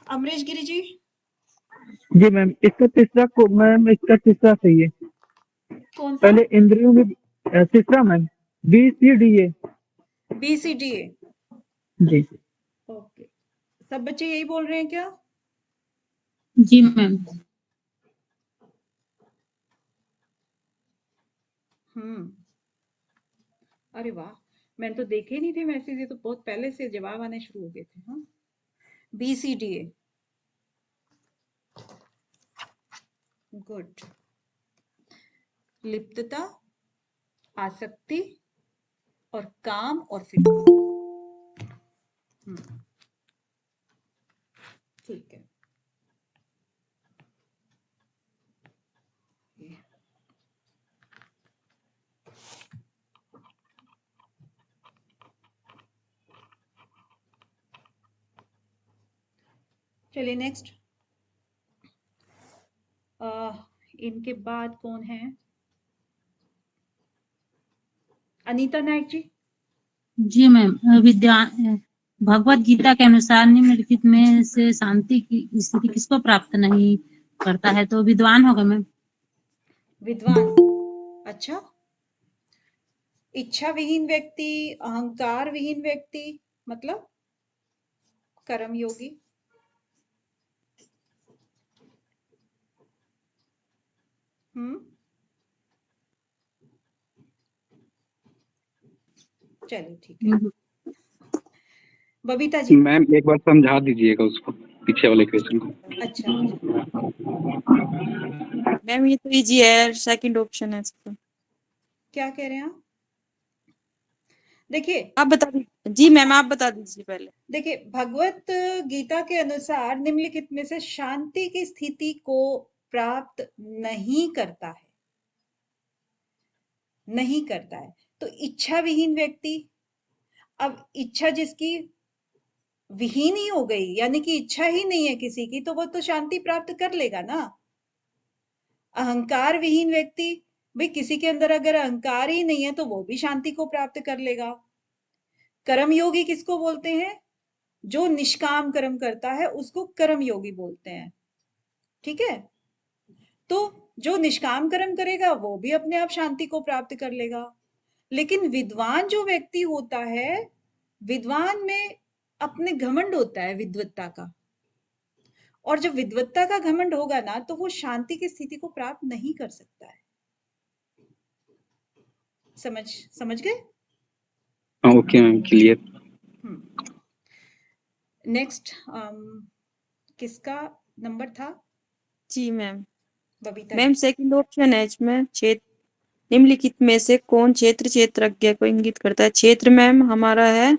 अमरीश गिरी जी। जी ma'am, इसका तीसरा ma'am, इसका तीसरा सही है। कौन सा? पहले इंद्रियों में तीसरा मैम, BCDA। BCDA। जी ओके, सब बच्चे यही बोल रहे हैं क्या? जी मैम। अरे वाह, मैंने तो देखे ही नहीं थे मैसेज, ये तो बहुत पहले से जवाब आने शुरू हो गए थे। हाँ, BCDA, गुड। लिप्तता, आसक्ति और काम और फिक्र। ठीक है। चलिए नेक्स्ट। इनके बाद कौन है? अनीता नायक जी। जी मैम, भगवत गीता के अनुसार निम्नलिखित में से शांति की स्थिति किसको प्राप्त नहीं करता है? तो विद्वान होगा मैम। विद्वान, अच्छा। इच्छा विहीन व्यक्ति, अहंकार विहीन व्यक्ति, मतलब कर्मयोगी। चलिए ठीक है। बबीता जी। मैम एक बार समझा दीजिएगा उसको, पीछे वाले क्वेश्चन को। अच्छा मैम ये तो इजी है, सेकंड ऑप्शन है इसका। क्या कह रहे हैं आप? देखिए, आप बता दीजिए। जी मैम, आप बता दीजिए पहले। देखिए, भगवत गीता के अनुसार निम्नलिखित में से शांति की स्थिति को प्राप्त नहीं करता है, नहीं करता है। तो इच्छा विहीन व्यक्ति, अब इच्छा जिसकी विहीन ही हो गई, यानी कि इच्छा ही नहीं है किसी की, तो वो तो शांति प्राप्त कर लेगा ना। अहंकार विहीन व्यक्ति, भाई किसी के अंदर अगर अहंकार ही नहीं है तो वो भी शांति को प्राप्त कर लेगा। कर्मयोगी किसको बोलते हैं? जो निष्काम कर्म करता है उसको कर्मयोगी बोलते हैं, ठीक है। तो जो निष्काम कर्म करेगा वो भी अपने आप शांति को प्राप्त कर लेगा। लेकिन विद्वान जो व्यक्ति होता है, विद्वान में अपने घमंड होता है विद्वत्ता का, और जब विद्वत्ता का घमंड होगा ना तो वो शांति की स्थिति को प्राप्त नहीं कर सकता है। समझ गए? Okay ma'am, clear. नेक्स्ट किसका नंबर था? जी ma'am. Babita ma'am second option है इसमें, क्षेत्र निम्नलिखित में से कौन क्षेत्र क्षेत्रज्ञ को इंगित करता है? क्षेत्र मैम हमारा है,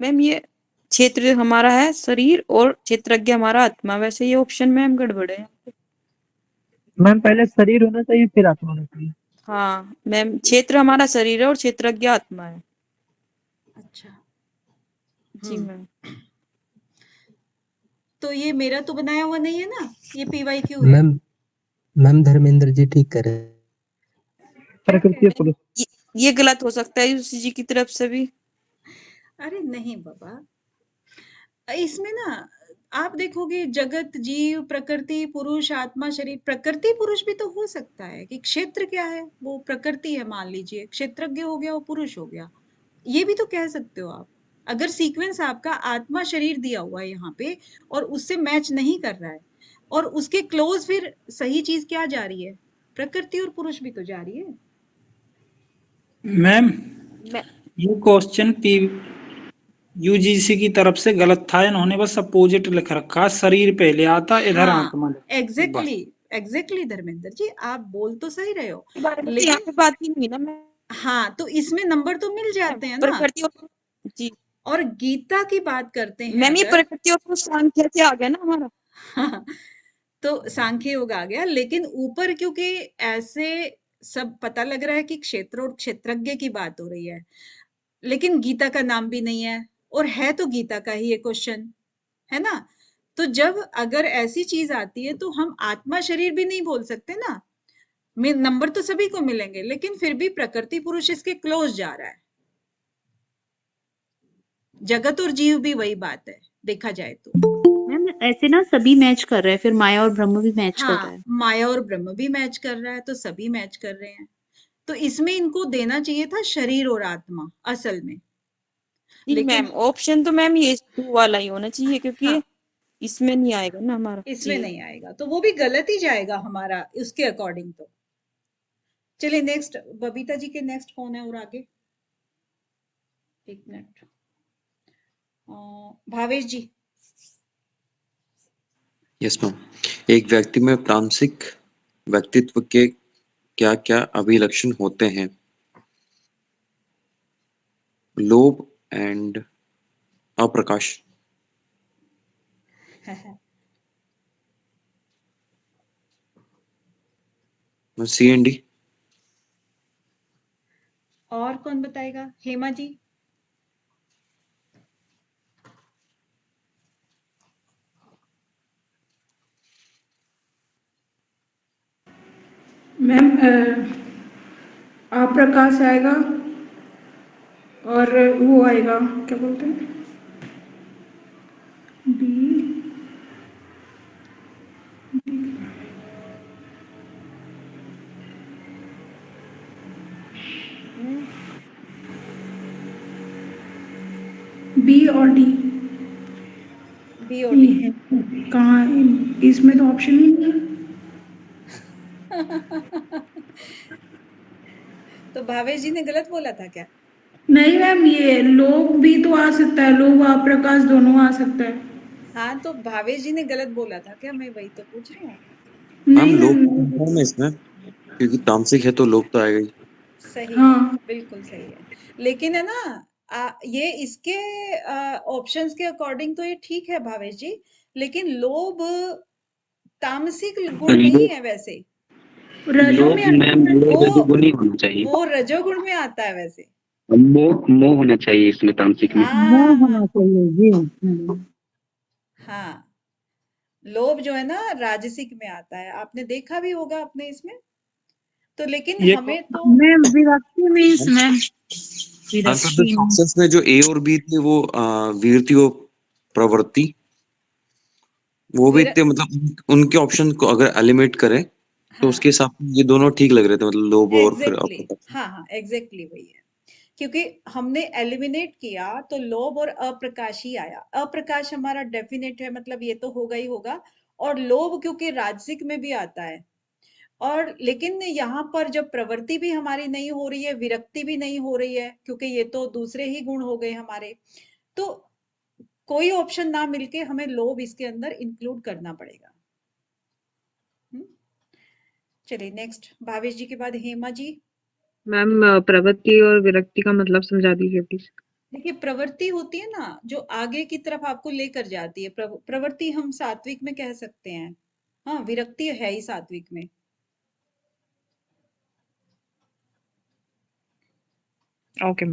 मैम ये क्षेत्र हमारा है शरीर और क्षेत्रज्ञ हमारा आत्मा। वैसे ये ऑप्शन मैम गड़बड़ है। मैम, पहले शरीर होना चाहिए फिर आत्मा होना चाहिए। हाँ मैम, क्षेत्र हमारा शरीर है और क्षेत्रज्ञ आत्मा है। अच्छा जी मैम। तो ये मेरा तो बनाया हुआ नहीं है ना, ये PYQ है। मैम धर्मेंद्र जी ठीक कर रहे हैं। प्रकृति और पुरुष। ये गलत हो सकता है यूसी जी की तरफ से भी। अरे नहीं बाबा, इसमें ना आप देखोगे जगत, जीव, प्रकृति, पुरुष, आत्मा, शरीर। प्रकृति पुरुष भी तो हो सकता है कि क्षेत्र क्या है, वो प्रकृति है मान लीजिए, क्षेत्रज्ञ हो गया वो पुरुष हो गया, ये भी तो कह सकते हो आप। अगर सीक्वेंस आपका आत्मा शरीर दिया हुआ है यहाँ पे और उससे मैच नहीं कर रहा है, और उसके क्लोज फिर सही चीज क्या जा रही है? प्रकृति और पुरुष भी तो जा रही है। मैम ये क्वेश्चन UGC की तरफ से गलत था, इन्होंने बस अपोजिट लिख रखा, शरीर पहले आता इधर आत्मा। एग्जैक्टली धर्मेंद्र जी, आप बोल तो सही रहे हो, लेकिन यहाँ पे बात ही नहीं ना मैं। हाँ, तो इसमें नंबर तो मिल जाते हैं ना। प्रकृति और जी, और गीता की बात करते हैं मैम ये प्रकृति और सांख्य से आ गया ना हमारा। हाँ, तो सांख्य योग आ गया, लेकिन ऊपर क्योंकि ऐसे सब पता लग रहा है कि क्षेत्र और क्षेत्रज्ञ की बात हो रही है, लेकिन गीता का नाम भी नहीं है, और है तो गीता का ही ये क्वेश्चन, है ना। तो जब अगर ऐसी चीज आती है तो हम आत्मा शरीर भी नहीं बोल सकते ना। नंबर तो सभी को मिलेंगे, लेकिन फिर भी प्रकृति पुरुष इसके क्लोज जा रहा है। जगत और जीव भी वही बात है देखा जाए तो। ऐसे ना सभी मैच कर रहे हैं, फिर माया और ब्रह्म भी मैच कर रहा हाँ, है। माया और ब्रह्म भी मैच कर रहा है, तो सभी मैच कर रहे हैं। तो इसमें इनको देना चाहिए था शरीर और आत्मा असल में, जी लेकिन मैम, ऑप्शन तो मैम ये 2 वाला ही होना चाहिए, क्योंकि हाँ, इसमें नहीं आएगा ना हमारा। इसमें जी। नहीं आएगा, तो वो भी गलत ही जाएगा हमारा उसके अकॉर्डिंग तो। चलिए नेक्स्ट, बबीता जी के नेक्स्ट कौन है और आगे? एक minute, Bhavesh ji. Yes ma'am. एक व्यक्ति में तामसिक व्यक्तित्व के क्या क्या अभिलक्षण होते हैं? लोभ एंड अप्रकाश। C and D. और कौन बताएगा? हेमा जी। मैम अप्रकाश आएगा और वो आएगा, क्या बोलते हैं, बी, बी और डी। बी और डी। कहाँ, इसमें तो ऑप्शन ही नहीं है। तो भावेश जी ने गलत बोला था क्या? नहीं मैम, ये लोभ भी तो आ सकता है, लोभ अप्रकाश दोनों आ सकता है। हाँ, तो भावेश जी ने गलत बोला था क्या? मैं वही तो पूछ रही हूँ। मैम नहीं लोभ मैम। कंफर्म है इसमें, क्योंकि तामसिक है तो लोभ तो आएगा ही। सही है, हाँ बिल्कुल सही है। लेकिन है ना, ये इसके ऑप्शंस के अकॉर्डिंग तो ये ठीक है भावेश जी, लेकिन लोभ तामसिक गुण नहीं लोभ है वैसे। रजो लोभ में मैम वो वो रजोगुणी होना चाहिए। वो रजोगुण में आता है वैसे। मोह मोह होना चाहिए इसमें तामसिक में। वो हाँ होना हाँ चाहिए जी। हाँ, लोभ जो है ना राजसिक में आता है, आपने देखा भी होगा अपने इसमें। तो लेकिन ये हमें तो मैम विरक्ति मीन्स मैम, आंसर द विरक्ति ऑप्शंस में जो ए और बी थे वो वीरति और प्रवृत्ति, वो भी विर थे। मतलब उनके ऑप्शन को अगर एलिमिनेट करें तो उसके हाँ, हिसाब से ये दोनों ठीक लग रहे थे, मतलब लोभ और फिर एग्जैक्टली अप्रकाश। हाँ हाँ, एग्जैक्टली वही है। क्योंकि हमने एलिमिनेट किया तो लोभ और अप्रकाश ही आया। अप्रकाश हमारा डेफिनेट है, मतलब ये तो होगा ही होगा। और लोभ क्योंकि राजसिक में भी आता है, और लेकिन यहाँ पर जब प्रवृत्ति भी हमारी नहीं हो रही है, विरक्ति भी नहीं हो रही है, क्योंकि ये तो दूसरे ही गुण हो गए हमारे, तो कोई ऑप्शन ना मिलके हमें लोभ इसके अंदर इंक्लूड करना पड़ेगा। चलिए नेक्स्ट, भावेश जी के बाद हेमा जी। मैम प्रवृत्ति और विरक्ति का मतलब समझा दीजिए प्लीज। देखिए, प्रवृत्ति होती है ना जो आगे की तरफ आपको लेकर जाती है, प्रवृत्ति हम सात्विक में कह सकते हैं। हाँ, विरक्ति है ही सात्विक में। ओके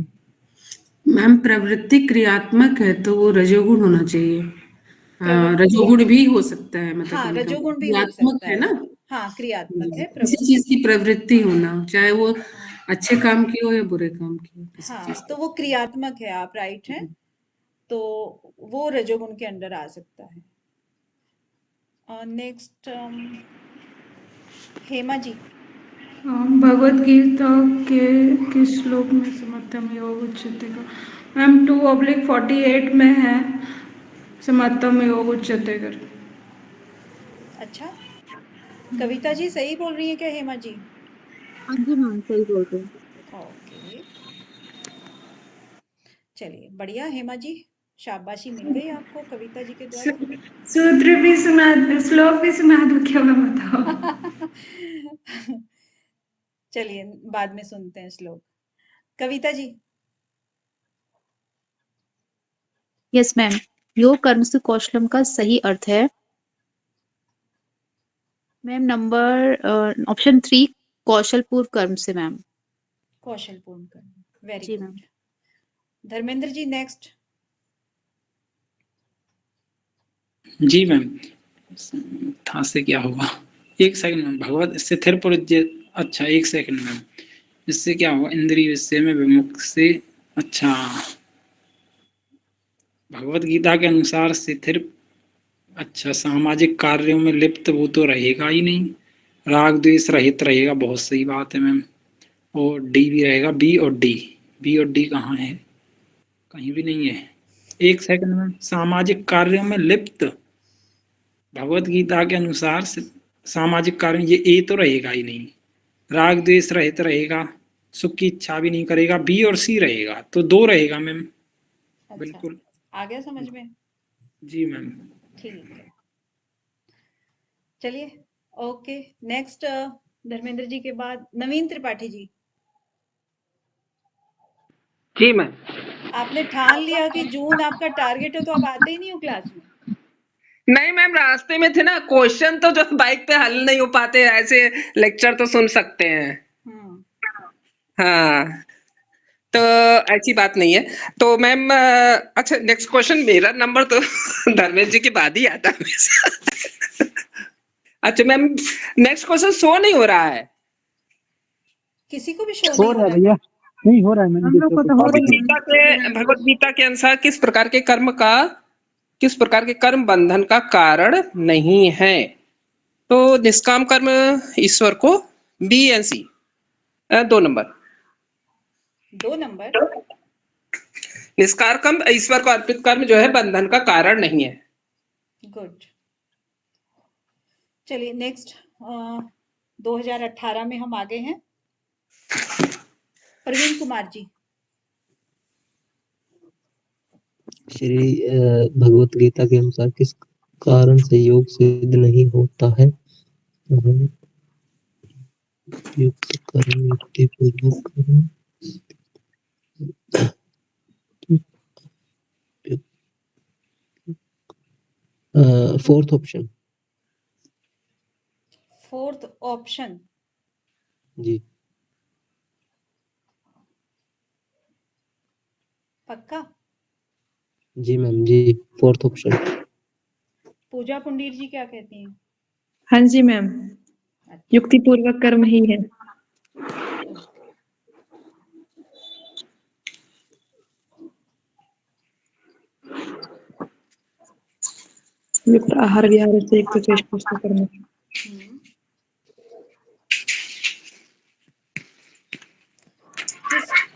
मैम प्रवृत्ति क्रियात्मक है तो वो रजोगुण होना चाहिए। प्रवृत्ति रजोगुण भी हो सकता है, मतलब हाँ, कहने का मतलब रजोगुण भी हो क्रियात्मक सकता है है। ना। हाँ, क्रियात्मक है किसी प्रवृत्ति। चीज की प्रवृत्ति होना, चाहे वो हाँ अच्छे काम की हो या बुरे काम की हो, किसी चीज हाँ, तो वो क्रियात्मक है, आप राइट हैं। तो वो रजोगुण के अंडर आ सकता है। नेक्स्ट हेमा जी। भगवत गीता के किस श्लोक में समर्थम योग उच्यते का? मैम 2/48 में है समर्थम योग उच्यते कर। अच्छा, कविता जी सही बोल रही है क्या हेमा जी? हाँ जी मैम, सही बोल रहे हैं। ओके, चलिए बढ़िया हेमा जी, शाबाशी मिल गई आपको कविता जी के द्वारा। सूत्र भी सुना, श्लोक भी सुना दो क्या, मैं बताओ। चलिए बाद में सुनते हैं श्लोक। कविता जी। यस मैम, योग कर्म से कौशलम का सही अर्थ है मैम नंबर ऑप्शन 3, कौशल पूर्व कर्म से मैम। कौशल पूर्ण करना, वेरी जी good. Ma'am. Dharmendra ji next. जी मैम, था से क्या होगा, एक सेकंड मैम। भगवत स्थिर पुरुष, अच्छा एक सेकंड मैम, इससे क्या होगा, इंद्रिय विषय में विमुख से। अच्छा, भगवत गीता के अनुसार स्थिर अच्छा, सामाजिक कार्यों में लिप्त वो तो रहेगा ही नहीं, राग द्वेष रहित रहेगा, बहुत सही बात है मैम। और डी भी रहेगा, बी और डी कहाँ है, कहीं भी नहीं है। एक सेकंड मैम, सामाजिक कार्यों में लिप्त, भगवत गीता के अनुसार सामाजिक कार्य, ये ए तो रहेगा ही नहीं, राग द्वेष रहित रहेगा, सुख की इच्छा भी नहीं करेगा, बी और सी रहेगा, तो 2 रहेगा मैम। अच्छा, बिल्कुल आ गया समझ में? जी मैम। ठीक है, चलिए ओके। नेक्स्ट धर्मेंद्र जी के बाद नवीन त्रिपाठी जी। जी मैम। आपने ठान लिया कि जून आपका टारगेट है तो आप आते ही नहीं हो क्लास में? नहीं मैम, रास्ते में थे ना, क्वेश्चन तो जो बाइक पे हल नहीं हो पाते, ऐसे लेक्चर तो सुन सकते हैं। हाँ, तो ऐसी बात नहीं है। तो मैम अच्छा, नेक्स्ट क्वेश्चन, मेरा नंबर तो धर्मेंद्र जी के बाद ही आता है हमेशा। अच्छा मैम, नेक्स्ट क्वेश्चन शो नहीं हो रहा है। किसी को भी शो हो नहीं रहा है भैया, नहीं हो रहा है मैंने देखा तो। भगवत गीता के अनुसार किस प्रकार के कर्म बंधन का कारण नहीं है? तो निष्काम कर्म ईश्वर को, B and C, 2 number. 2 number. निष्काम कर्म ईश्वर को अर्पित कर्म जो है बंधन का कारण नहीं है। गुड। चलिए नेक्स्ट 2018 में हम आगे हैं। प्रवीण कुमार जी। श्री भगवत गीता के अनुसार किस कारण से योग सिद्ध नहीं होता है? युक्त कर्म, युक्ति पूर्वक कर्म, 4th ऑप्शन। 4th ऑप्शन जी पक्का? जी मैम जी, 4th ऑप्शन। पूजा पुंडीर जी क्या कहती हैं? हाँ जी मैम, युक्ति पूर्वक कर्म ही है। युक्त आहार विहार से एक चेष्टा कर्म।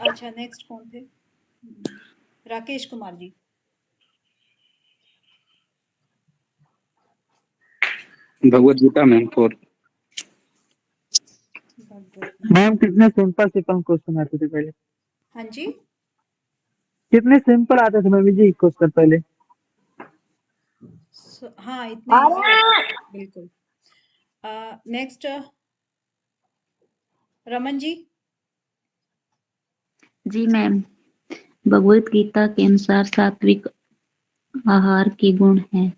अच्छा नेक्स्ट कौन थे? राकेश कुमार जी। भगवत गीता मैम 4। मैम कितने सिंपल क्वेश्चन आते थे पहले? हाँ जी, कितने सिंपल आते थे मैम जी क्वेश्चन पहले? हाँ इतने easy आते थे, बिल्कुल। नेक्स्ट रमन जी। जी मैम, भगवत गीता के अनुसार सात्विक आहार के गुण हैं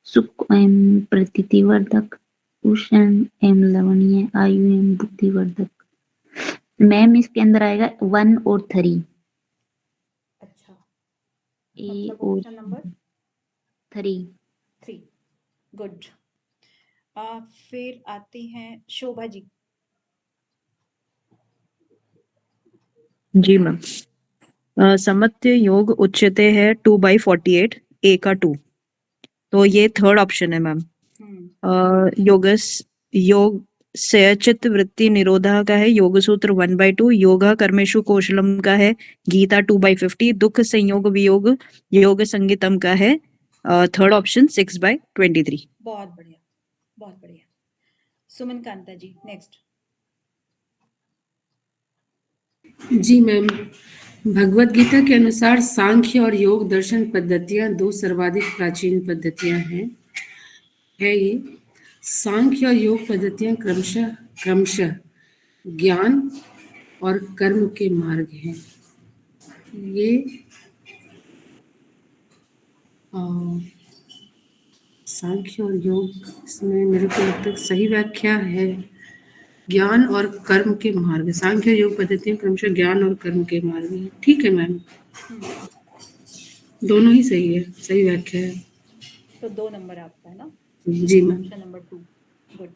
सुख एवं प्रतीतिवर्धक, उष्ण एवं लवणीय, आयु एवं बुद्धिवर्धक। मैम इसके अंदर आएगा 1 और 3। अच्छा, ए मतलब और ऑप्शन नंबर 3। गुड। फिर आती हैं शोभा जी। जी मैम, समत्य योग उच्यते है 2/48, ए का 2, तो ये 3rd ऑप्शन है मैम। योग से चित्त वृत्ति निरोधा का है योग सूत्र 1/2, योगा कर्मेशु कौशलम का है गीता 2/50, दुख संयोग वियोग योग संगीतम का है 3rd ऑप्शन 6/23। बहुत बढ़िया, बहुत बढ़िया। सुमन कांता जी नेक्स्ट। जी मैम, भगवत गीता के अनुसार सांख्य और योग दर्शन पद्धतियां 2 सर्वाधिक प्राचीन पद्धतियां हैं। ये सांख्य और योग पद्धतियां क्रमशः ज्ञान और कर्म के मार्ग हैं। ये सांख्य और योग, इसमें मेरे को लगता है सही व्याख्या है ज्ञान और कर्म के मार्ग। सांख्य योग पद्धतियां क्रमशः ज्ञान और कर्म के मार्ग हैं। ठीक है मैम, दोनों ही सही है, सही व्याख्या है। तो 2 नंबर आपका है ना? जी ma'am. Option number 2। Good.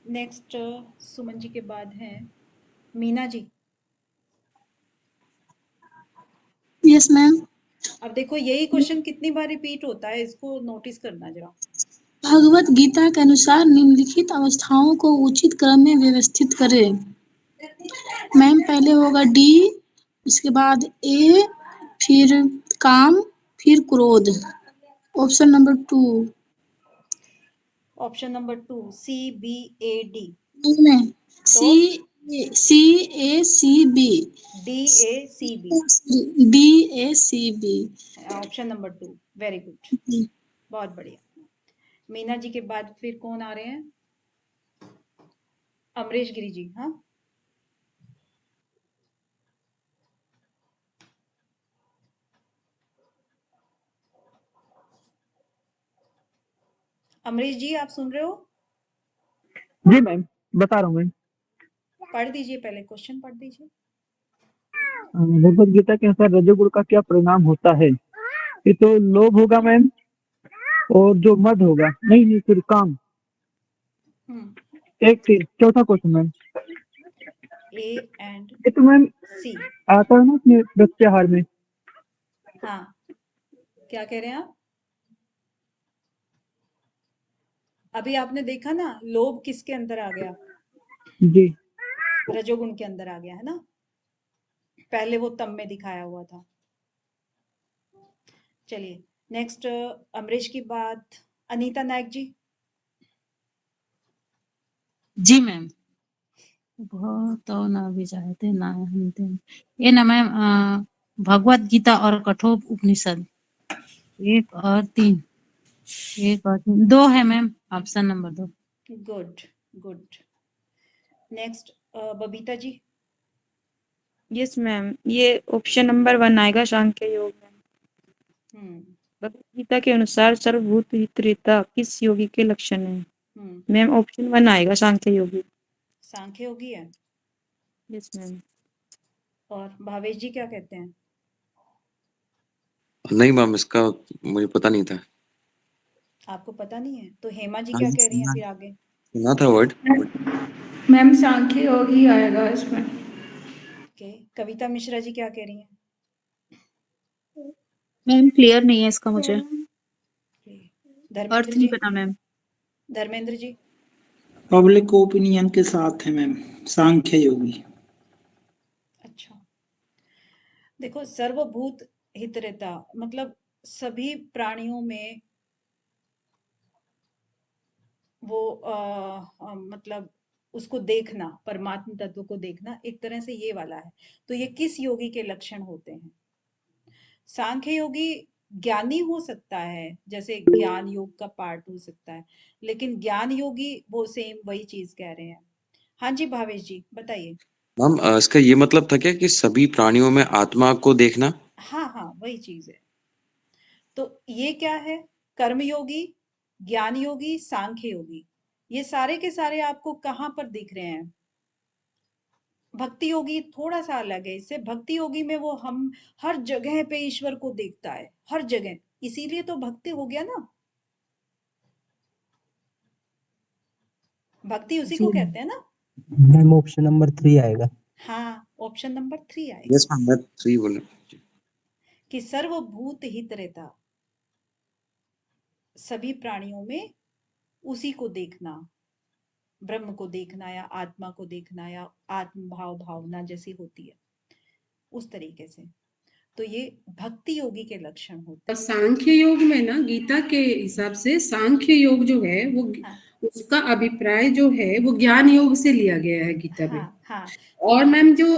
Next Suman ji के बाद हैं मीना जी। यस मैम, अब देखो यही क्वेश्चन कितनी बार रिपीट होता है, इसको नोटिस करना जरा। भगवत गीता के अनुसार निम्नलिखित अवस्थाओं को उचित क्रम में व्यवस्थित करें। मैम पहले होगा डी, उसके बाद ए, फिर काम, फिर क्रोध। Option number 2। Option number 2 CBAD। नहीं, CACB। DACB। Option number 2, very good, बहुत बढ़िया। मीना जी के बाद फिर कौन आ रहे हैं? अमरीश गिरी जी। हाँ, अमरीश जी आप सुन रहे हो? जी मैम, बता रहा हूँ मैम। पढ़ दीजिए, पहले क्वेश्चन पढ़ दीजिए। भगवत गीता के अनुसार रजोगुण का क्या परिणाम होता है? ये तो लोभ होगा मैम, और जो मद होगा, नहीं फिर काम। एक फिर चौथा क्वेश्चन मैम। A and ये तो मैम C आता है ना अपने प्रत्याहार में। हाँ, क्या कह रहे हैं आप? अभी आपने देखा ना, लोभ किसके अंदर आ गया? जी, रजोगुण के अंदर आ गया है ना। पहले वो तम में दिखाया हुआ था। चलिए नेक्स्ट, अमरीश की बात अनीता नायक जी। जी मैम। बहुत ना भी चाहते ना हम थे। ये ना मैम भगवत गीता और कठोर उपनिषद 1 और 3। 1 और 3 2 है ma'am, option number 2। Good good. Next Babita ji. Yes ma'am, ये ऑप्शन नंबर 1 आएगा, सांख्य योग में। भगवत गीता के अनुसार सर्वभूत हितैषिता किस योगी के लक्षण है? मैम ऑप्शन 1 आएगा, सांख्य योगी। सांख्य योगी है? Yes ma'am. और भावेश जी क्या कहते हैं? नहीं मैम, इसका मुझे पता नहीं था। आपको पता नहीं है? तो हेमा जी क्या कह रही हैं फिर आगे? सुना था वर्ड। मैम सांख्य योगी आएगा इसमें। ओके, कविता मिश्रा जी क्या कह रही हैं? मैम क्लियर नहीं है इसका मुझे, धर्मेंद्र अर्थ नहीं जी। पता ma'am. Dharmendra ji. Public opinion के साथ है मैम, सांख्य योगी। अच्छा, देखो सर्वभूत हितैषिता मतलब सभी प्राणियों में वो मतलब उसको देखना, परमात्म तत्व को देखना, एक तरह से ये वाला है। तो ये किस योगी के लक्षण होते हैं? सांख्य योगी ज्ञानी हो सकता है, जैसे ज्ञान योग का पार्ट हो सकता है, लेकिन ज्ञान योगी वो सेम वही चीज कह रहे हैं। हाँ जी भावेश जी बताइए। मैम इसका ये मतलब था क्या कि सभी प्राणियों में आत्मा को देखना? हाँ हाँ, वही चीज है। तो ये क्या है? कर्म योगी, ज्ञान योगी, सांख्य योगी, ये सारे के सारे आपको कहाँ पर दिख रहे हैं? भक्ति योगी थोड़ा सा अलग है इससे। भक्ति योगी में वो हम हर जगह पे ईश्वर को देखता है, हर जगह, इसीलिए तो भक्ति हो गया ना। भक्ति उसी को कहते हैं ना। मैम ऑप्शन नंबर 3 आएगा। हाँ, ऑप्शन नंबर 3 आएगा। यस मैम, मैं 3 बोला कि सर्वभूत हित रहता, सभी प्राणियों में उसी को देखना, ब्रह्म को देखना या आत्मा को देखना या आत्म भाव भावना जैसी होती है उस तरीके से। तो ये भक्ति योगी के लक्षण होते हैं। सांख्य योग में ना, गीता के हिसाब से सांख्य योग जो है वो उसका अभिप्राय जो है वो ज्ञान योग से लिया गया है गीता में। हाँ। और मैम जो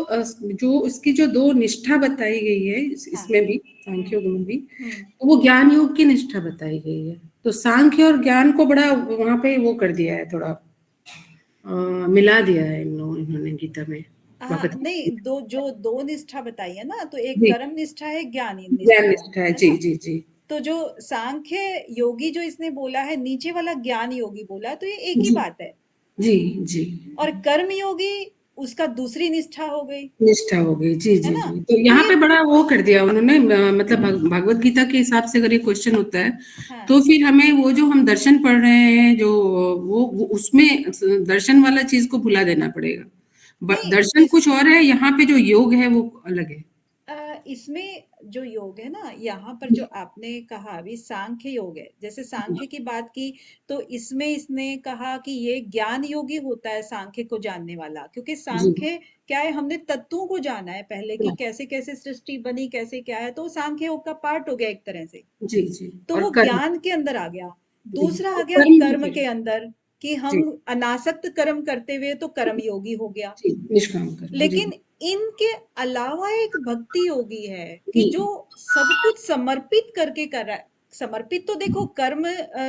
उसकी जो 2 निष्ठा बताई गई है इसमें भी, सांख्य योग में भी, तो वो ज्ञान योग की निष्ठा बताई गई है। तो सांख्य और ज्ञान को बड़ा वहां पे वो कर दिया है, थोड़ा मिला दिया है इन्होंने गीता में। नहीं, दो निष्ठा बताई है ना, तो एक कर्म निष्ठा है, ज्ञान निष्ठा है। जी जी जी। तो जो सांख्य योगी जो इसने बोला है, नीचे वाला ज्ञान योगी बोला है, तो ये एक ही बात है। जी जी। और कर्म योगी उसका दूसरी निष्ठा हो गई। जी जी जी। तो यहाँ पे बड़ा वो कर दिया उन्होंने, मतलब भगवत गीता के हिसाब से अगर ये क्वेश्चन होता है तो फिर हमें वो जो हम दर्शन पढ़ रहे हैं जो वो उसमें दर्शन वाला चीज को भुला देना पड़ेगा। दर्शन कुछ और है, यहाँ पे जो योग है वो अलग है। इसमें जो योग है ना, यहाँ पर जो आपने कहा अभी सांख्य योग है, जैसे सांख्य की बात की तो इसमें इसने कहा कि ये ज्ञान योगी होता है सांख्य को जानने वाला, क्योंकि सांख्य क्या है, हमने तत्वों को जाना है पहले कि कैसे कैसे सृष्टि बनी, कैसे क्या है, तो सांख्य योग का पार्ट हो गया एक तरह से, जी जी। तो और वो कर्म, ज्ञान के अंदर आ गया। जी, दूसरा आ और गया कर्म कर्म भी के है। अंदर कि हम जी अनासक्त कर्म करते हुए तो कर्म योगी हो गया, जी, निष्काम कर्म, जी लेकिन इनके अलावा एक भक्ति योगी है कि जी जो सब कुछ समर्पित करके कर रहा है। समर्पित तो देखो कर्म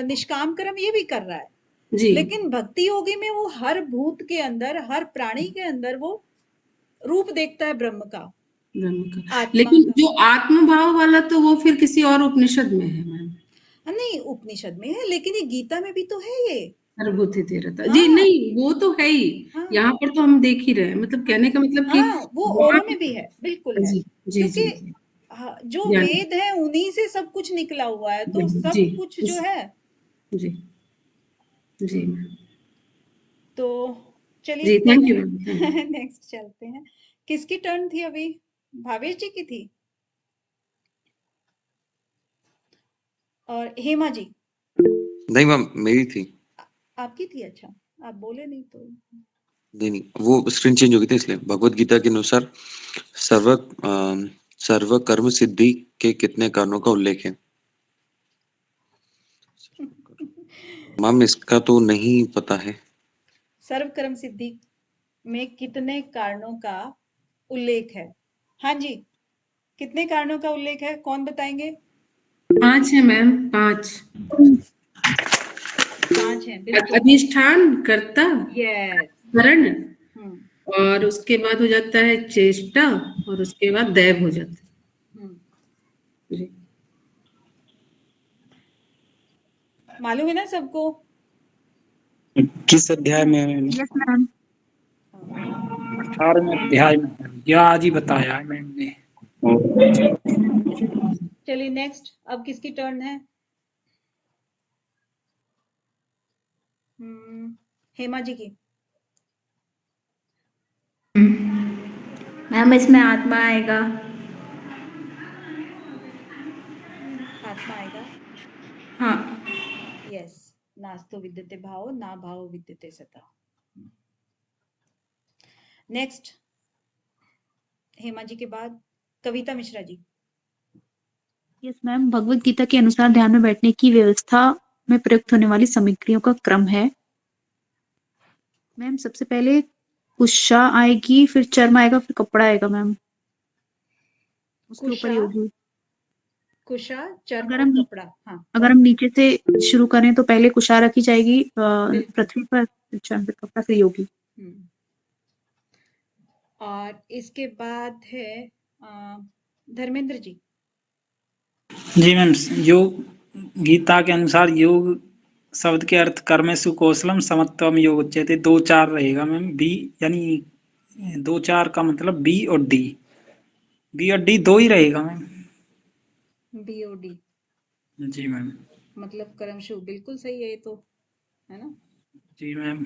निष्काम कर्म ये भी कर रहा है, जी लेकिन भक्ति योगी में वो हर भूत के अंदर, हर प्राणी के अंदर वो रूप देखता है ब्रह्म का, ब्रह्म का। आत्मा लेकिन का। जो आत्मभाव वाला तो वो फिर किसी और उपनिषद में है मैम। नहीं, उपनिषद में है, लेकिन ये गीता में भी तो है ये। सर्वभूति तेरता, जी हाँ नहीं वो तो है ही, हाँ यहाँ पर तो हम देख ही रहे हैं, मतलब कहने का मतलब कि हाँ, वो वहाँ ओम में भी है, बिल्कुल है, जी जी क्योंकि जी जी हाँ, जो ज्ञान, वेद है उन्हीं से सब कुछ निकला हुआ है, तो जी सब कुछ जो है। जी जी मैम, तो चलिए जी thank you next ma'am, thank you. Next चलते हैं। किसकी टर्न थी अभी? भावेश जी की थी और हेमा जी नहीं मैम, मेरी थी। आपकी थी। अच्छा, आप बोले नहीं तो। नहीं नहीं, वो स्क्रीन चेंज हो गई थी इसलिए। भगवत गीता के अनुसार सर्व कर्म सिद्धि के कितने कारणों का उल्लेख है? मैम इसका तो नहीं पता है। सर्व कर्म सिद्धि में कितने कारणों का उल्लेख है? हाँ जी, कितने कारणों का उल्लेख है, कौन बताएंगे? 5 है मैम, 5। 5 है बिल्कुल। अधिष्ठान, कर्ता, यस। करण, और उसके बाद हो जाता है चेष्टा, और उसके बाद दैव हो जाता है। जी मालूम है ना सबको? किस अध्याय में है? Yes ma'am. 18वें अध्याय में है। या आज ही बताया है मैम ने। चलिए नेक्स्ट, अब किसकी टर्न है? हेमा जी की। मैम इसमें आत्मा आएगा। आत्मा आएगा। हाँ। यस, नास्तो विद्यते भाव ना भाव विद्यते सता। नेक्स्ट हेमा जी के बाद कविता मिश्रा जी। यस मैम, भगवत गीता के अनुसार ध्यान में बैठने की व्यवस्था में प्रयुक्त होने वाली सामग्रियों का क्रम है। मैम सबसे पहले कुशा आएगी, फिर चर्म आएगा, फिर कपड़ा आएगा मैम, उसके ऊपर ही होगी। कुशा, चर्म अगर और हम कपड़ा। हाँ, अगर हम नीचे से शुरू करें तो पहले कुशा रखी जाएगी पृथ्वी पर, फिर चर्म, फिर कपड़ा, फिर योगी। और इसके बाद है धर्मेंद्र जी। जी मैम, योग गीता के अनुसार योग शब्द के अर्थ कर्म सुकौशलम समत्वम योग उच्यते। 2-4 रहेगा मैम। बी यानी 2-4 का मतलब बी और डी। बी और डी 2 ही रहेगा मैम। बी ओ डी, जी मैम। मतलब कर्मशु, बिल्कुल सही है ये तो, है ना? जी मैम।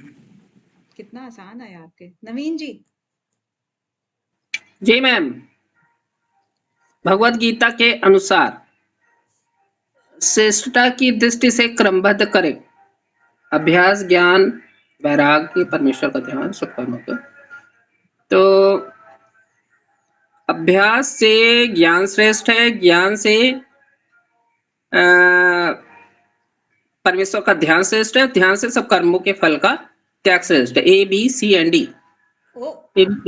कितना आसान है आपके। नवीन जी। जी मैम, भगवत गीता के अनुसार श्रेष्ठता की दृष्टि से क्रमबद्ध करें। अभ्यास, ज्ञान, वैराग्य, परमेश्वर का ध्यान, सब कर्मों का। तो अभ्यास से ज्ञान श्रेष्ठ है, ज्ञान से परमेश्वर का ध्यान श्रेष्ठ है, ध्यान से सब कर्मों के फल का त्याग श्रेष्ठ है। A, B, C and D।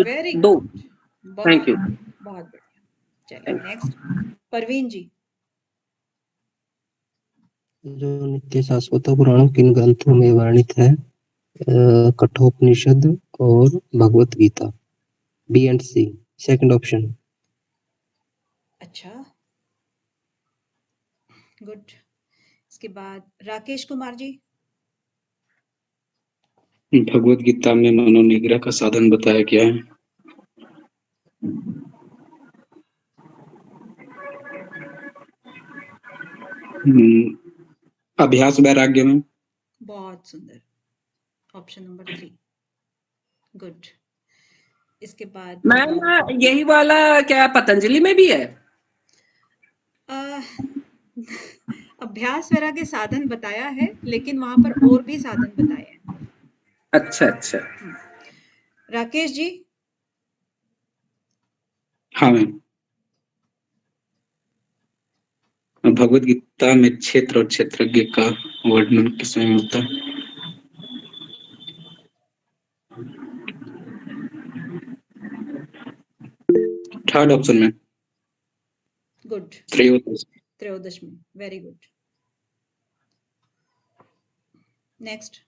Very दो। Good, thank you. बहुत बढ़िया। चलिए नेक्स्ट परवीन जी। जो नित्य शाश्वत पुराणों किन ग्रंथों में वर्णित है? कठोपनिषद और Bhagavad Gita. B and C, second option. अच्छा, गुड। इसके बाद राकेश कुमार जी। भगवत गीता में मनोनिग्रह का साधन बताया गया है। अभ्यास वैराग्य में। बहुत सुंदर, ऑप्शन नंबर 3, गुड। इसके बाद मैम यही वाला क्या पतंजलि में भी है? अभ्यास वगैरह के साधन बताया है, लेकिन वहां पर और भी साधन बताए हैं। अच्छा अच्छा। राकेश जी। हाँ मैम, भगवत गीता में क्षेत्र और क्षेत्रज्ञ का वर्णन किसमें होता है? थर्ड ऑप्शन में, गुड, त्रयोदश। त्रयोदश में, very good. Next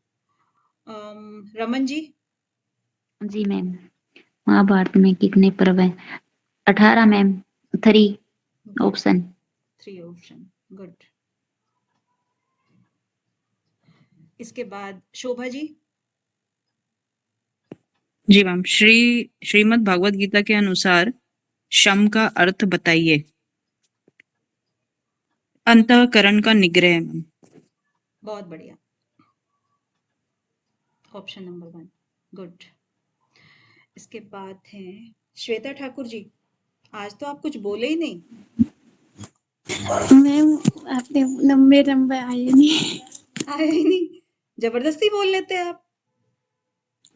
Raman ji. जी मैम, महाभारत में कितने पर्व हैं? 18 मैम, 3 ऑप्शन। 3 option, good. इसके बाद शोभा जी। जी मैम, श्रीमद् भागवत गीता के अनुसार शम का अर्थ बताइए। अंतःकरण का निग्रह मैम। बहुत बढ़िया, ऑप्शन नंबर 1, गुड। इसके बाद हैं श्वेता ठाकुर जी। आज तो आप कुछ बोले ही नहीं। मैम आपने लंबे नंबर आए नहीं। आए ही नहीं, जबरदस्ती बोल लेते हैं आप।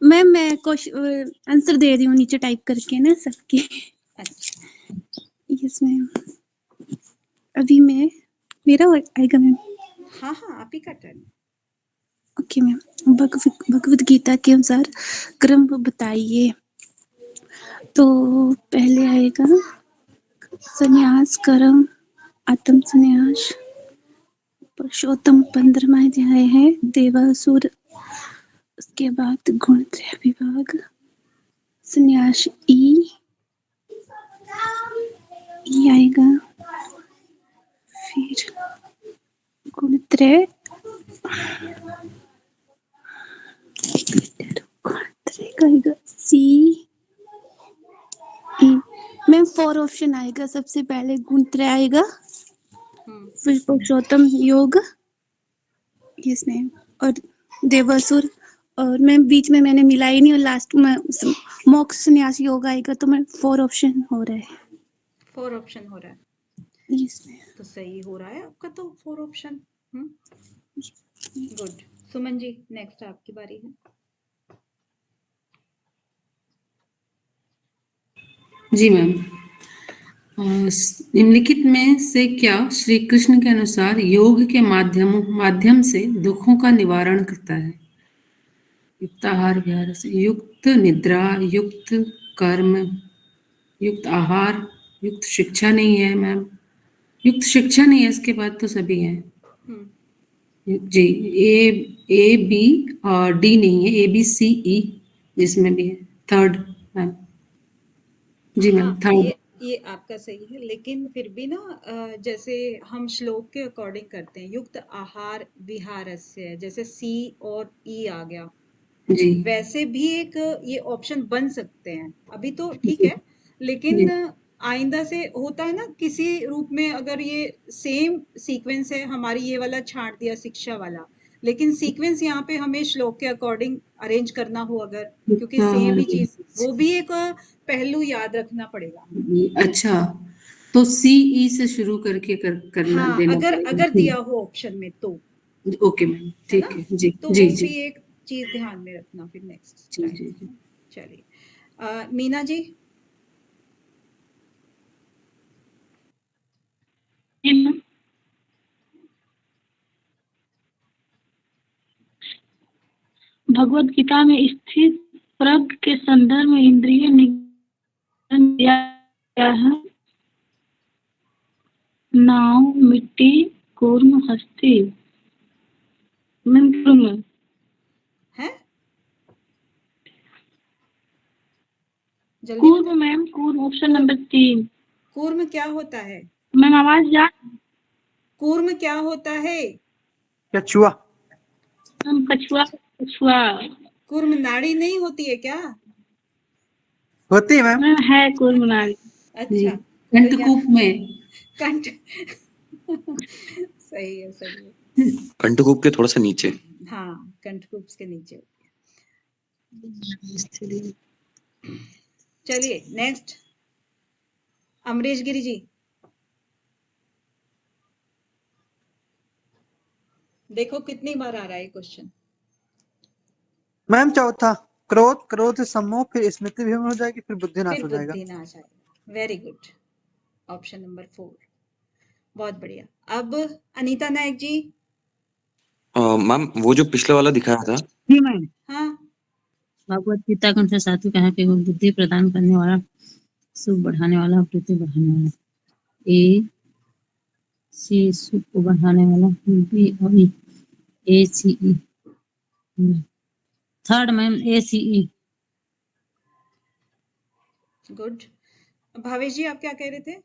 मैम मैं आंसर दे रही हूँ नीचे टाइप करके ना सबके। अच्छा, यस मैम, अभी मैं मेरा आएगा मैम। हाँ हाँ, आप ही का turn. Okay ma'am, Bhagavad Gita के अनुसार क्रम बताइए। तो पहले आएगा संन्यास कर्म, आत्म संन्यास। पुरुषोत्तम 15वां अध्याय है, देवासुर। उसके बाद गुणत्रय विभाग, संन्यास ई आएगा, फिर गुणत्रय आएगा, सी ई। मैम 4 ऑप्शन आएगा, सबसे पहले गुणत्रय आएगा, फिर पुरुषोत्तम योग, यस मैम, और देवासुर, और मैम बीच में मैंने मिलाई नहीं, और लास्ट में मोक्ष संन्यास योग आएगा। तो मैं 4 ऑप्शन हो रहा है। 4 ऑप्शन हो रहा है, यस मैम। तो सही हो रहा है आपका तो 4 option. Good. Suman ji, next आपकी बारी है। जी मैम, निम्नलिखित में से क्या श्री कृष्ण के अनुसार योग के माध्यम से दुखों का निवारण करता है? युक्त आहार विहार से, युक्त निद्रा, युक्त कर्म, युक्त आहार, युक्त शिक्षा नहीं है मैम, युक्त शिक्षा नहीं है, इसके बाद तो सभी हैं। जी, ए बी और डी नहीं है, ए बी सी ई जिसमें भी है, थर्ड मैम। जी मैम, हाँ, थर्ड। ये आपका सही है, लेकिन फिर भी ना जैसे हम श्लोक के अकॉर्डिंग करते हैं, युक्त आहार विहारस्य, जैसे सी और ई आ गया, जी वैसे भी एक ये ऑप्शन बन सकते हैं। अभी तो ठीक है, लेकिन आइंदा से होता है ना किसी रूप में, अगर ये सेम सीक्वेंस है, हमारी ये वाला छांट दिया शिक्षा वाला, लेकिन सीक्वेंस यहाँ पे हमें श्लोक के अकॉर्डिंग अरेंज करना हो अगर, क्योंकि सेम ही चीज, वो भी एक पहलू याद रखना पड़ेगा। अच्छा, तो सी ई से शुरू करके करना हाँ, देना अगर दिया हो ऑप्शन में तो। ओके मैम, ठीक है जी तो जी वो जी भी एक चीज ध्यान में रखना फिर नेक्स्ट जी टाइम। जी जी। चलिए मीना जी। भगवत गीता में स्थित प्रज्ञ के संदर्भ में इंद्रिय निग्रह दिया गया है। नाव, मिट्टी, कूर्म, हस्ती। कूर्म है कूर्म मैम, कूर्म ऑप्शन नंबर 3। कूर्म क्या होता है मैम आवाज जा? कूर्म क्या होता है? कछुआ। मैम कछुआ, कछुआ। कूर्म नाड़ी नहीं होती है क्या? होती है मैम। मैम है कूर्म नाड़ी। अच्छा, कंठकूप में। कंठ सही है, सही है। कंठकूप के थोड़ा सा नीचे। हाँ, कंठकूप के नीचे होती है। चलिए नेक्स्ट, अमरीश गिरी जी। देखो कितनी बार आ रहा है क्वेश्चन। मैम चौथा, क्रोध, क्रोध से सम्मोह, फिर स्मृति भी हो जाएगी, फिर बुद्धिनाश फिर हो जाएगा। बुद्धि नाश आएगा। वेरी गुड, ऑप्शन नंबर 4, बहुत बढ़िया। अब अनीता नायक जी। मैम वो जो पिछले वाला दिखाया था, जी मैम। हाँ, भगवत गीता के अनुसार सात्विक आहार के गुण बुद्धि प्रदान करने वाला, सुख बढ़ाने वाला, प्रीति बढ़ाने वाला। ए सी सुख को बढ़ाने वाला, बी और ए सी ई। थर्ड मैम ए सी ई। गुड। भावेश जी आप क्या कह रहे थे?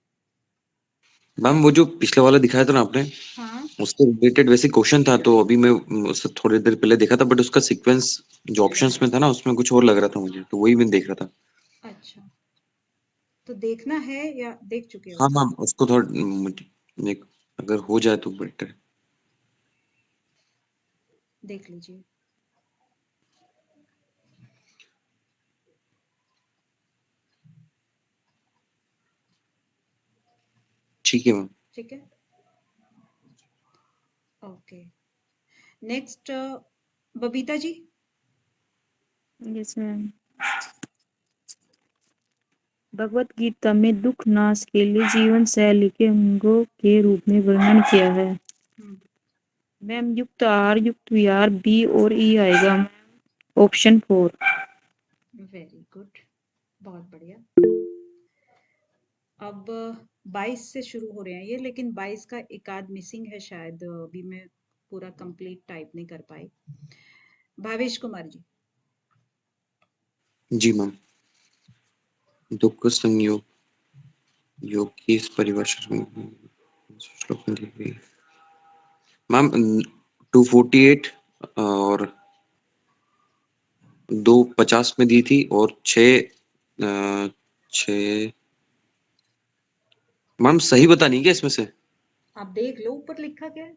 मैम वो जो पिछले वाला दिखाया था ना आपने, हाँ, उससे रिलेटेड वैसे क्वेश्चन था, तो अभी मैं उससे थोड़ी देर पहले देखा था, बट उसका सीक्वेंस जो ऑप्शंस में था ना, उसमें कुछ और लग रहा था मुझे, तो वही मैं देख रहा था। अच्छा, तो देखना है या देख चुके हो? हाँ मैम, उसको थोड़ा अगर हो जाए तो बेटर है। देख लीजिए। ठीक है मैम। ठीक है, okay. Next Babita ji. Yes ma'am. Bhagavad Gita में दुख नाश के लिए जीवन शैली के अंगों के रूप में वर्णन किया है। मैम युक्त आहार, युक्त विहार, बी और ई आएगा। ऑप्शन 4। वेरी गुड, बहुत बढ़िया। अब 22 से शुरू हो रहे हैं ये, लेकिन 22 का एक आध मिसिंग है शायद, अभी मैं पूरा कंप्लीट टाइप नहीं कर पाई। भावेश कुमार जी। जी मैम। दुख संयोग योग की इस परिभाषा श्लोक में दी गई मैम 248 और 250 में दी थी, और 6 मैम सही बता नहीं क्या इसमें से? आप देख लो ऊपर लिखा क्या है।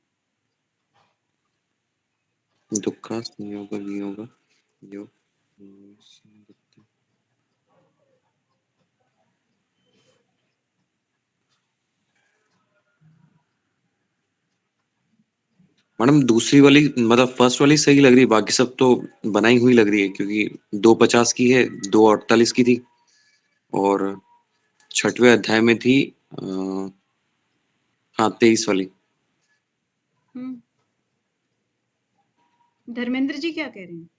दुख का संयोग वियोग योग। मैडम दूसरी वाली मतलब फर्स्ट वाली सही लग रही है, बाकी सब तो बनाई हुई लग रही है, क्योंकि 250 की है, 248 की थी, और 6वें अध्याय में थी हाँ 23 वाली। धर्मेंद्र जी क्या कह रहे हैं?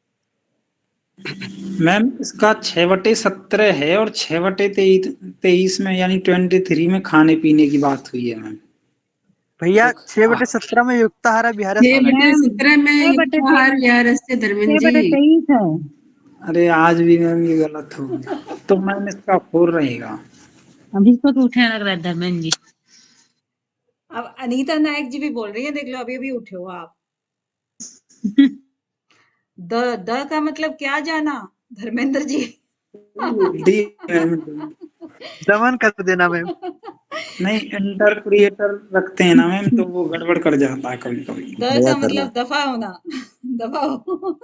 मैम इसका 6/17 है, और 6/23 में यानी 23 में खाने पीने की बात हुई है मैम। भैया 6/17 में युक्ताहार विहार 6/17 में युक्ताहार विहार से धर्मेंद्र जी। अरे आज भी मैम ये गलत हो गया, तो मैम इसका 4 रहेगा। अभी इसको तो उठने लग रहा है धर्मेंद्र जी। अब अनीता नायक जी भी बोल रही है, देख लो अभी अभी उठे हो आप। द का मतलब क्या जाना धर्मेंद्र जी? दमन कर देना मैम। नहीं, इंटरप्रिएटर रखते हैं ना मैम, तो वो गड़बड़ कर जाता है कभी कभी। द का मतलब दफा होना, दफा हो।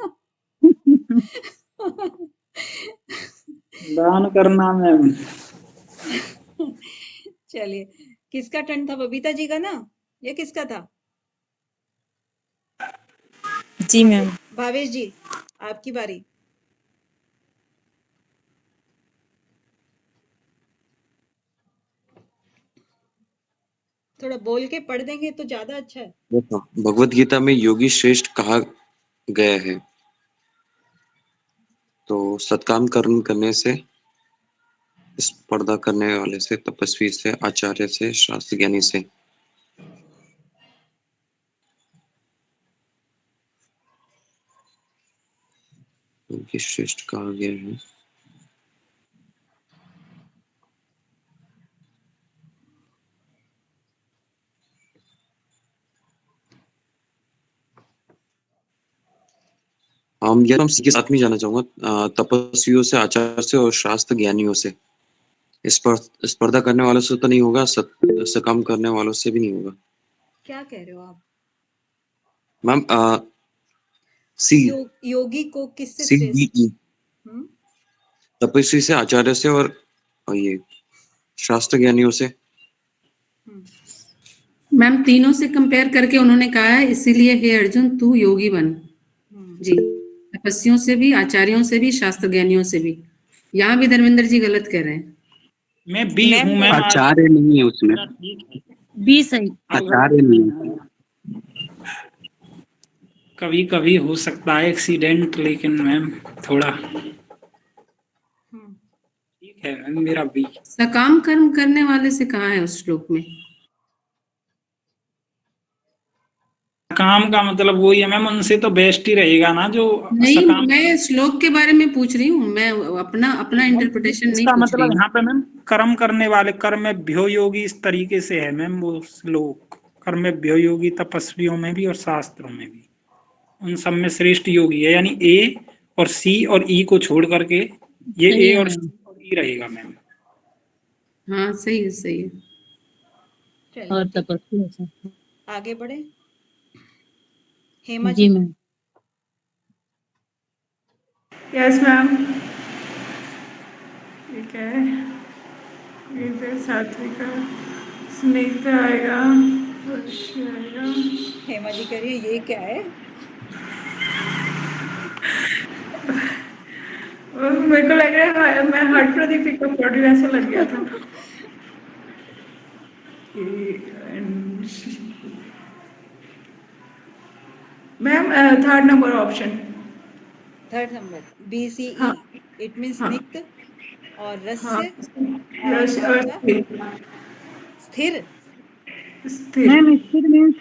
दान करना मैम। चलिए, किसका टर्न था? बबीता जी का ना, ये किसका था? जी मैम। भावेश जी आपकी बारी। थोड़ा बोल के पढ़ देंगे तो ज्यादा अच्छा है। देखो, भगवत गीता में योगी श्रेष्ठ कहा गया है, तो सत्काम कर्म करने से, स्पर्धा करने वाले से, तपस्वी से, आचार्य से, शास्त्र ज्ञानी से। योगी श्रेष्ठ कहा गया है। हम ये के साथ में जाना चाहूंगा, तपस्वियों से, आचार्य से और शास्त्र ज्ञानियों से। स्पर्धा करने वालों से तो नहीं होगा, सकाम करने वालों से भी नहीं होगा। क्या कह रहे हो आप? मैम सी योगी को किससे सी श्रेष्ठ? डी ई, तपस्वी से, आचार्य से, और ये शास्त्र ज्ञानियों से। मैम तीनों से कंपेयर करके उन्होंने कहा है, इसीलिए हे अर्जुन तू योगी बन। जी, तपस्वियों से भी, आचार्यों से भी, शास्त्र ज्ञानियों से भी। यहाँ भी धर्मेंद्र जी गलत कह रहे हैं। मैं बी हूँ मैम। आचार्य नहीं है उसमें, बी सही। आचार्य नहीं है। कभी कभी हो सकता है एक्सीडेंट, लेकिन मैम थोड़ा ठीक है मैम, मेरा बी। सकाम कर्म करने वाले से कहा है उस श्लोक में? काम का मतलब वही है मैम, उनसे तो बेस्ट ही रहेगा ना जो नहीं, सकाम। मैं श्लोक के बारे में पूछ रही हूँ, मैं अपना इंटरप्रिटेशन नहीं इसका पूछ मतलब रही हूँ। यहाँ पे मैम कर्म करने वाले, कर्म में भ्यो योगी इस तरीके से है मैम वो श्लोक। कर्म में भ्यो योगी तपस्वियों में भी और शास्त्रों में भी, उन सब में श्रेष्ठ योगी है। यानी ए और सी और ई को छोड़ करके ये सही ए है और मैम। सी और ई रहेगा मैम। हाँ सही है, सही है। और तपस्या से। आगे बढ़े। हेमा जी जी। मैम। Yes ma'am. ठीक है, ये सात्विका, स्निग्ध आएगा, वैश्य आएगा। हेमा जी कह रही है ये क्या है? मेरे को लग रहा है मैं हर्ट प्रदीप पिकअप कर रही हूँ, ऐसा लग गया था। Ma'am third number option. Third number B C E, it means स्निग्ध और रस्य रस और स्थिर। स्थिर। मैम स्थिर मीन्स